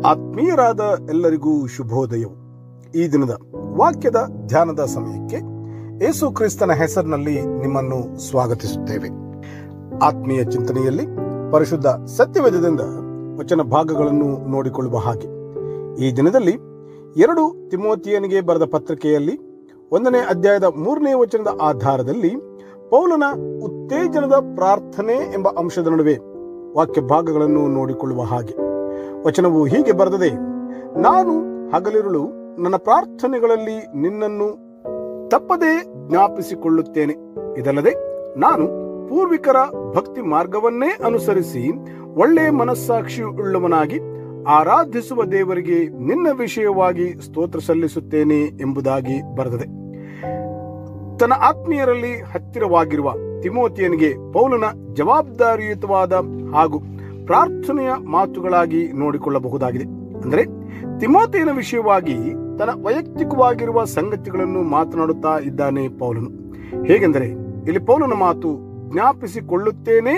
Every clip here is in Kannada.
ಆತ್ಮೀಯರಾದ ಎಲ್ಲರಿಗೂ ಶುಭೋದಯವು. ಈ ದಿನದ ವಾಕ್ಯದ ಧ್ಯಾನದ ಸಮಯಕ್ಕೆ ಯೇಸು ಕ್ರಿಸ್ತನ ಹೆಸರಿನಲ್ಲಿ ನಿಮ್ಮನ್ನು ಸ್ವಾಗತಿಸುತ್ತೇವೆ. ಆತ್ಮೀಯ ಚಿಂತನೆಯಲ್ಲಿ ಪರಿಶುದ್ಧ ಸತ್ಯವೇದದಿಂದ ವಚನ ಭಾಗಗಳನ್ನು ನೋಡಿಕೊಳ್ಳುವ ಹಾಗೆ ಈ ದಿನದಲ್ಲಿ 2 ತಿಮೋಥಿಯನಿಗೆ ಬರೆದ ಪತ್ರಿಕೆಯಲ್ಲಿ 1ನೇ ಅಧ್ಯಾಯದ 3ನೇ ವಚನದ ಆಧಾರದಲ್ಲಿ ಪೌಲನ ಉತ್ತೇಜನದ ಪ್ರಾರ್ಥನೆ ಎಂಬ ಅಂಶದ ನಡುವೆ ವಾಕ್ಯ ಭಾಗಗಳನ್ನು ನೋಡಿಕೊಳ್ಳುವ ಹಾಗೆ ವಚನವು ಹೀಗೆ ಬರೆದಿದೆ: ನಾನು ಹಗಲಿರುಳು ನನ್ನ ಪ್ರಾರ್ಥನೆಗಳಲ್ಲಿ ನಿನ್ನನ್ನು ತಪ್ಪದೇ ಜ್ಞಾಪಿಸಿಕೊಳ್ಳುತ್ತೇನೆ. ಇದಲ್ಲದೆ ನಾನು ಪೂರ್ವಿಕರ ಭಕ್ತಿ ಮಾರ್ಗವನ್ನೇ ಅನುಸರಿಸಿ ಒಳ್ಳೆಯ ಮನಸ್ಸಾಕ್ಷಿಯುಳ್ಳವನಾಗಿ ಆರಾಧಿಸುವ ದೇವರಿಗೆ ನಿನ್ನ ವಿಷಯವಾಗಿ ಸ್ತೋತ್ರ ಸಲ್ಲಿಸುತ್ತೇನೆ ಎಂಬುದಾಗಿ ಬರೆದಿದೆ. ತನ್ನ ಆತ್ಮೀಯರಲ್ಲಿ ಹತ್ತಿರವಾಗಿರುವ ತಿಮೋಥಿಯನಿಗೆ ಪೌಲನ ಜವಾಬ್ದಾರಿಯುತವಾದ ಹಾಗೂ ಪ್ರಾರ್ಥನೆಯ ಮಾತುಗಳಾಗಿ ನೋಡಿಕೊಳ್ಳಬಹುದಾಗಿದೆ. ಅಂದರೆ ತಿಮೋಥಿಯನ ವಿಷಯವಾಗಿ ತನ್ನ ವೈಯಕ್ತಿಕವಾಗಿರುವ ಸಂಗತಿಗಳನ್ನು ಮಾತನಾಡುತ್ತಾ ಇದ್ದಾನೆ ಪೌಲನು. ಹೇಗೆಂದರೆ ಇಲ್ಲಿ ಪೌಲನ ಮಾತು ಜ್ಞಾಪಿಸಿಕೊಳ್ಳುತ್ತೇನೆ,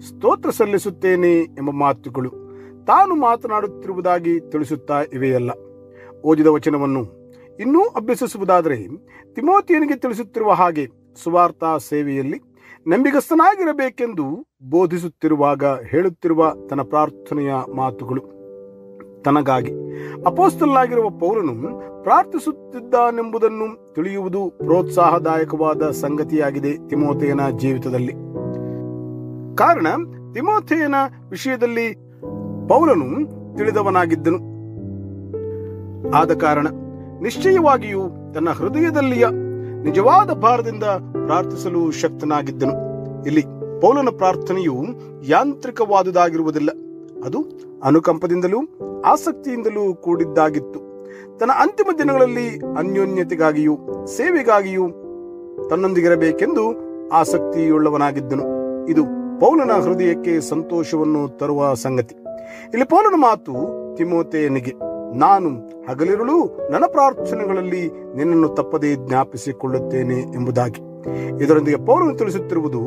ಸ್ತೋತ್ರ ಸಲ್ಲಿಸುತ್ತೇನೆ ಎಂಬ ಮಾತುಗಳು ತಾನು ಮಾತನಾಡುತ್ತಿರುವುದಾಗಿ ತಿಳಿಸುತ್ತಾ ಇವೆಯಲ್ಲ. ಓದಿದ ವಚನವನ್ನು ಇನ್ನೂ ಅಭ್ಯಸಿಸುವುದಾದರೆ ತಿಮೋಥಿಯನಿಗೆ ತಿಳಿಸುತ್ತಿರುವ ಹಾಗೆ ಸುವಾರ್ತಾ ಸೇವೆಯಲ್ಲಿ ನಂಬಿಗಸ್ತನಾಗಿರಬೇಕೆಂದು ಬೋಧಿಸುತ್ತಿರುವಾಗ ಹೇಳುತ್ತಿರುವ ತನ್ನ ಪ್ರಾರ್ಥನೆಯ ಮಾತುಗಳು ತನಗಾಗಿ ಅಪೊಸ್ತಲನಾಗಿರುವ ಪೌಲನು ಪ್ರಾರ್ಥಿಸುತ್ತಿದ್ದಾನೆಂಬುದನ್ನು ತಿಳಿಯುವುದು ಪ್ರೋತ್ಸಾಹದಾಯಕವಾದ ಸಂಗತಿಯಾಗಿದೆ ತಿಮೋಥೆಯನ ಜೀವಿತದಲ್ಲಿ. ಕಾರಣ ತಿಮೋಥೆಯನ ವಿಷಯದಲ್ಲಿ ಪೌಲನು ತಿಳಿದವನಾಗಿದ್ದನು. ಆದ ಕಾರಣ ನಿಶ್ಚಯವಾಗಿಯೂ ತನ್ನ ಹೃದಯದಲ್ಲಿಯ ನಿಜವಾದ ಭಾರದಿಂದ ಪ್ರಾರ್ಥಿಸಲು ಶಕ್ತನಾಗಿದ್ದನು. ಇಲ್ಲಿ ಪೌಲನ ಪ್ರಾರ್ಥನೆಯು ಯಾಂತ್ರಿಕವಾದುದಾಗಿರುವುದಿಲ್ಲ, ಅದು ಅನುಕಂಪದಿಂದಲೂ ಆಸಕ್ತಿಯಿಂದಲೂ ಕೂಡಿದ್ದಾಗಿತ್ತು. ತನ್ನ ಅಂತಿಮ ದಿನಗಳಲ್ಲಿ ಅನ್ಯೋನ್ಯತೆಗಾಗಿಯೂ ಸೇವೆಗಾಗಿಯೂ ತನ್ನೊಂದಿಗಿರಬೇಕೆಂದು ಆಸಕ್ತಿಯುಳ್ಳವನಾಗಿದ್ದನು. ಇದು ಪೌಲನ ಹೃದಯಕ್ಕೆ ಸಂತೋಷವನ್ನು ತರುವ ಸಂಗತಿ. ಇಲ್ಲಿ ಪೌಲನ ಮಾತು ತಿಮೋಥೆಯನಿಗೆ, ನಾನು ಹಗಲಿರುಳು ನನ್ನ ಪ್ರಾರ್ಥನೆಗಳಲ್ಲಿ ನಿನ್ನನ್ನು ತಪ್ಪದೇ ಜ್ಞಾಪಿಸಿಕೊಳ್ಳುತ್ತೇನೆ ಎಂಬುದಾಗಿ. ಇದರೊಂದಿಗೆ ಪೌಲನು ತಿಳಿಸುತ್ತಿರುವುದು,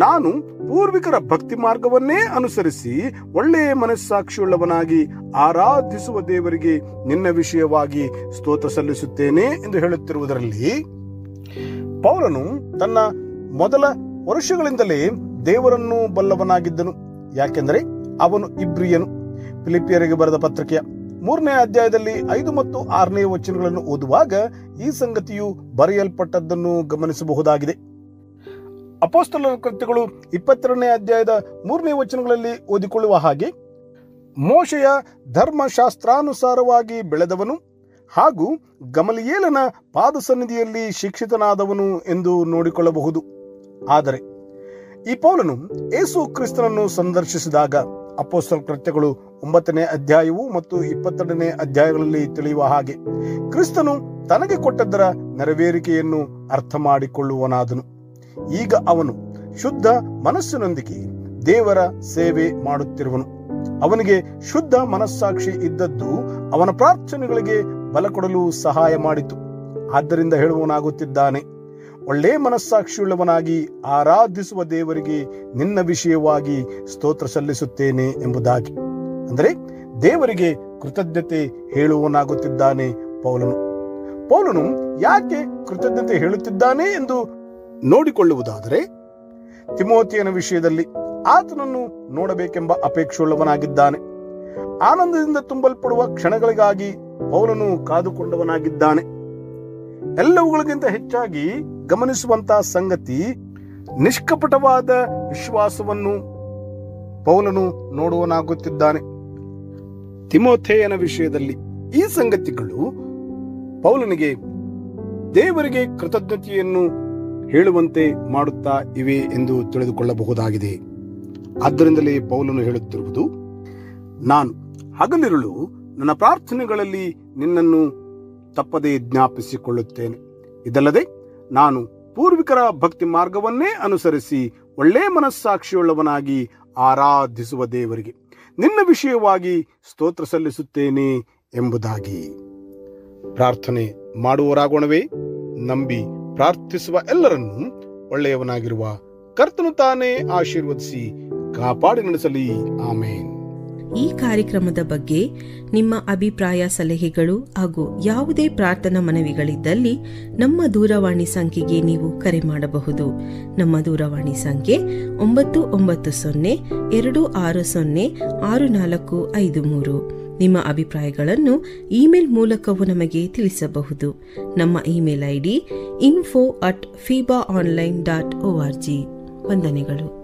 ನಾನು ಪೂರ್ವಿಕರ ಭಕ್ತಿ ಮಾರ್ಗವನ್ನೇ ಅನುಸರಿಸಿ ಒಳ್ಳೆಯ ಮನಸ್ಸಾಕ್ಷಿಯುಳ್ಳವನಾಗಿ ಆರಾಧಿಸುವ ದೇವರಿಗೆ ನಿನ್ನ ವಿಷಯವಾಗಿ ಸ್ತೋತ್ರ ಸಲ್ಲಿಸುತ್ತೇನೆ ಎಂದು ಹೇಳುತ್ತಿರುವುದರಲ್ಲಿ ಪೌಲನು ತನ್ನ ಮೊದಲ ವರ್ಷಗಳಿಂದಲೇ ದೇವರನ್ನು ಬಲ್ಲವನಾಗಿದ್ದನು. ಯಾಕೆಂದರೆ ಅವನು ಇಬ್ರಿಯನು. ಫಿಲಿಪಿಯರಿಗೆ ಬರೆದ ಪತ್ರಿಕೆಯ 3ನೇ ಅಧ್ಯಾಯದಲ್ಲಿ 5 ಮತ್ತು 6ನೇ ವಚನಗಳನ್ನು ಓದುವಾಗ ಈ ಸಂಗತಿಯು ಬರೆಯಲ್ಪಟ್ಟದ್ದನ್ನು ಗಮನಿಸಬಹುದಾಗಿದೆ. ಅಪೊಸ್ತಲರ ಕೃತ್ಯಗಳು 22ನೇ ಅಧ್ಯಾಯದ 3ನೇ ವಚನಗಳಲ್ಲಿ ಓದಿಕೊಳ್ಳುವ ಹಾಗೆ ಮೋಶೆಯ ಧರ್ಮಶಾಸ್ತ್ರಾನುಸಾರವಾಗಿ ಬೆಳೆದವನು ಹಾಗೂ ಗಮಲಿಯೇಲನ ಪಾದಸನ್ನಿಧಿಯಲ್ಲಿ ಶಿಕ್ಷಿತನಾದವನು ಎಂದು ನೋಡಿಕೊಳ್ಳಬಹುದು. ಆದರೆ ಈ ಪೌಲನು ಯೇಸು ಕ್ರಿಸ್ತನನ್ನು ಸಂದರ್ಶಿಸಿದಾಗ ಅಪೊಸ್ತಲ ಕೃತ್ಯಗಳು 9ನೇ ಅಧ್ಯಾಯವು ಮತ್ತು 22ನೇ ಅಧ್ಯಾಯಗಳಲ್ಲಿ ತಿಳಿಯುವ ಹಾಗೆ ಕ್ರಿಸ್ತನು ತನಗೆ ಕೊಟ್ಟದ್ದರ ನೆರವೇರಿಕೆಯನ್ನು ಅರ್ಥ ಮಾಡಿಕೊಳ್ಳುವನಾದನು. ಈಗ ಅವನು ಶುದ್ಧ ಮನಸ್ಸಿನೊಂದಿಗೆ ದೇವರ ಸೇವೆ ಮಾಡುತ್ತಿರುವನು. ಅವನಿಗೆ ಶುದ್ಧ ಮನಸ್ಸಾಕ್ಷಿ ಇದ್ದದ್ದು ಅವನ ಪ್ರಾರ್ಥನೆಗಳಿಗೆ ಬಲ ಕೊಡಲು ಸಹಾಯ ಮಾಡಿತು. ಆದ್ದರಿಂದ ಹೇಳುವನಾಗುತ್ತಿದ್ದಾನೆ, ಒಳ್ಳೆಯ ಮನಸ್ಸಾಕ್ಷಿಯುಳ್ಳವನಾಗಿ ಆರಾಧಿಸುವ ದೇವರಿಗೆ ನಿನ್ನ ವಿಷಯವಾಗಿ ಸ್ತೋತ್ರ ಸಲ್ಲಿಸುತ್ತೇನೆ ಎಂಬುದಾಗಿ. ಅಂದರೆ ದೇವರಿಗೆ ಕೃತಜ್ಞತೆ ಹೇಳುವನಾಗುತ್ತಿದ್ದಾನೆ ಪೌಲನು ಯಾಕೆ ಕೃತಜ್ಞತೆ ಹೇಳುತ್ತಿದ್ದಾನೆ ಎಂದು ನೋಡಿಕೊಳ್ಳುವುದಾದರೆ, ತಿಮೋಥಿಯನ ವಿಷಯದಲ್ಲಿ ಆತನನ್ನು ನೋಡಬೇಕೆಂಬ ಅಪೇಕ್ಷೆಯುಳ್ಳವನಾಗಿದ್ದಾನೆ. ಆನಂದದಿಂದ ತುಂಬಲ್ಪಡುವ ಕ್ಷಣಗಳಿಗಾಗಿ ಪೌಲನು ಕಾದುಕೊಂಡವನಾಗಿದ್ದಾನೆ. ಎಲ್ಲವುಗಳಿಗಿಂತ ಹೆಚ್ಚಾಗಿ ಗಮನಿಸುವಂತಹ ಸಂಗತಿ, ನಿಷ್ಕಪಟವಾದ ವಿಶ್ವಾಸವನ್ನು ಪೌಲನು ನೋಡುವನಾಗುತ್ತಿದ್ದಾನೆ. ತಿಮೋಥೆಯನ ವಿಷಯದಲ್ಲಿ ಈ ಸಂಗತಿಗಳು ಪೌಲನಿಗೆ ದೇವರಿಗೆ ಕೃತಜ್ಞತೆಯನ್ನು ಹೇಳುವಂತೆ ಮಾಡುತ್ತಾ ಇವೆ ಎಂದು ತಿಳಿದುಕೊಳ್ಳಬಹುದಾಗಿದೆ. ಆದ್ದರಿಂದಲೇ ಪೌಲನು ಹೇಳುತ್ತಿರುವುದು, ನಾನು ಹಗಲಿರುಳು ನನ್ನ ಪ್ರಾರ್ಥನೆಗಳಲ್ಲಿ ನಿನ್ನನ್ನು ತಪ್ಪದೇ ಜ್ಞಾಪಿಸಿಕೊಳ್ಳುತ್ತೇನೆ. ಇದಲ್ಲದೆ ನಾನು ಪೂರ್ವಿಕರ ಭಕ್ತಿ ಮಾರ್ಗವನ್ನೇ ಅನುಸರಿಸಿ ಒಳ್ಳೆಯ ಮನಸ್ಸಾಕ್ಷಿಯುಳ್ಳವನಾಗಿ ಆರಾಧಿಸುವ ದೇವರಿಗೆ ನಿನ್ನ ವಿಷಯವಾಗಿ ಸ್ತೋತ್ರ ಸಲ್ಲಿಸುತ್ತೇನೆ ಎಂಬುದಾಗಿ. ಪ್ರಾರ್ಥನೆ ಮಾಡುವವರಾಗೋಣವೇ. ನಂಬಿ ಪ್ರಾರ್ಥಿಸುವ ಎಲ್ಲರನ್ನೂ ಒಳ್ಳೆಯವನಾಗಿರುವ ಕರ್ತನು ತಾನೇ ಆಶೀರ್ವದಿಸಿ ಕಾಪಾಡಿ ನಡೆಸಲಿ. ಆಮೇನ್. ಈ ಕಾರ್ಯಕ್ರಮದ ಬಗ್ಗೆ ನಿಮ್ಮ ಅಭಿಪ್ರಾಯ, ಸಲಹೆಗಳು ಹಾಗೂ ಯಾವುದೇ ಪ್ರಾರ್ಥನಾ ಮನವಿಗಳಿದ್ದಲ್ಲಿ ನಮ್ಮ ದೂರವಾಣಿ ಸಂಖ್ಯೆಗೆ ನೀವು ಕರೆ ಮಾಡಬಹುದು. ನಮ್ಮ ದೂರವಾಣಿ ಸಂಖ್ಯೆ 9902606453. ನಿಮ್ಮ ಅಭಿಪ್ರಾಯಗಳನ್ನು ಇಮೇಲ್ ಮೂಲಕವೂ ನಮಗೆ ತಿಳಿಸಬಹುದು. ನಮ್ಮ ಇಮೇಲ್ ID info@fibaonline.org. ವಂದನೆಗಳು.